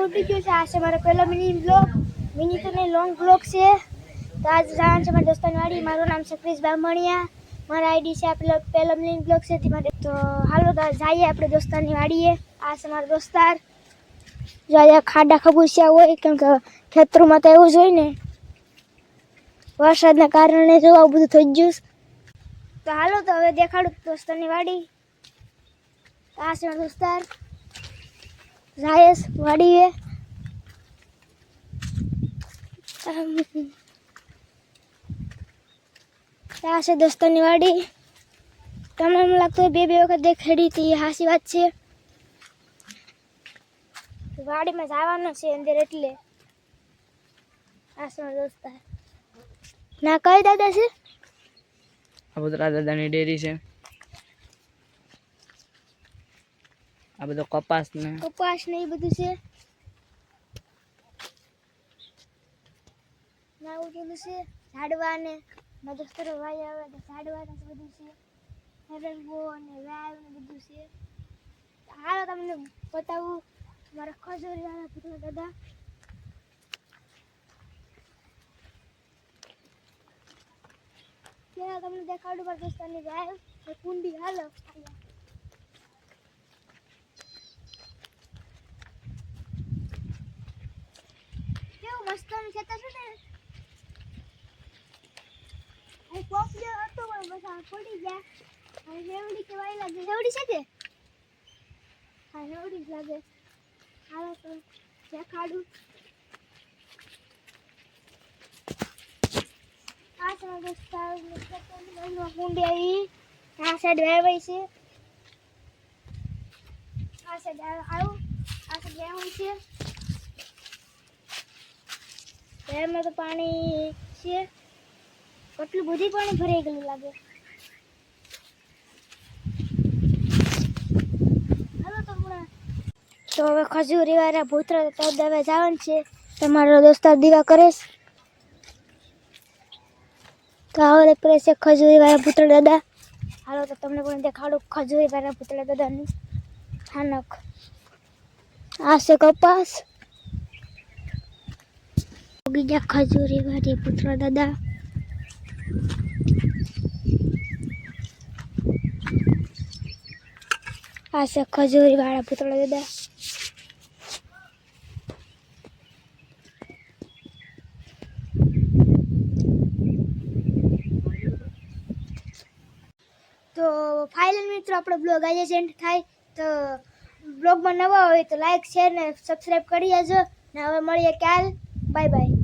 ઉઠી ગયો છે. આ છે મારો પહેલો મિની બ્લોગ, મિની તો નહીં લોંગ બ્લોગ છે. તો આજ જવાનું છે મારા દોસ્તાની વાડી. મારું નામ છે ક્રિશ બામણિયા, મારા આઈડી છે. આ પહેલો મિની બ્લોગ છે તે માટે. તો હાલો તો જઈએ આપણે દોસ્તારની વાડીએ. આ છે મારો દોસ્તાર. જો અહીંયા ખાડા ખબૂસિયા હોય, કેમ કે ખેતરોમાં તો એવું જ હોય ને, વરસાદના કારણે જો આવું બધું થઈ ગયું. તો હાલો તો હવે દેખાડું દોસ્તારની વાડી. આ છે મારો દોસ્તાર જાયેશ વાડીએ. આ છે દોસ્તારની વાડી. તમને એમ લાગતું બે વખત દેખાડી હતી, એ હાસી વાત છે. વાડીમાં જવાનું છે અંદર એટલે. આ છે મારો દોસ્તાર. ના કઈ દાદા છે? આ બધું દાદાની ડેરી છે. આ બધો કપાસ ને એ બધું છે. ના ઉઠેલું છે ઝાડવા ને મદસ્તરો વાય આવે તો ઝાડવા ને બધું છે. હેરંગો અને વાવ ને બધું છે. હાલો તમને બતાવું મારા ખજૂરી વાળા પુત્ર દાદા. ત્યાં તમને દેખાડું મારા દોસ્તારની વાવ કુંડી. હાલો કેવું મસ્ત ખેતર છે ને. આ પોપલો હતો પણ બસ આ પડી ગયા. આ હેવડી કેવાય લાગે. હેવડી છે કે? હા હેવડી જ લાગે. હાલો તો દેખાડું. આ છે મારા દોસ્તાર કુંડી આવી. આ સાઈડ વાવાઈ છે. આ સાઈડ આવું. આ સાઈડ વાવું છે. એમાં તો પાણી છે. કેટલું બધી પાણી ભરાઈ ગયેલું લાગે. હાલો તો હવે ખજૂરી વાળા ભૂતરા તો દવા જવાનું છે. તમારો દોસ્તાર દીવા કરે છે. તો હવે કરે છે ખજૂરી વાળા ભૂતરા દાદા. હાલો તો તમને પણ દેખાડું ખજૂરી વાળા ભૂતરા દાદાની સ્થાનક. આ છે કપાસ. બીજા ખજૂરી વાળી પુત્ર દાદા. આ છે ખજૂરી વાળા પુત્ર દાદા. તો ફાઇનલ મિત્રો આપણો બ્લોગ આજે એન્ડ થાય. તો બ્લોગમાં નવા હોય તો લાઈક શેર ને સબસ્ક્રાઈબ કરી દેજો. ને હવે મળીએ કાલ. Bye bye.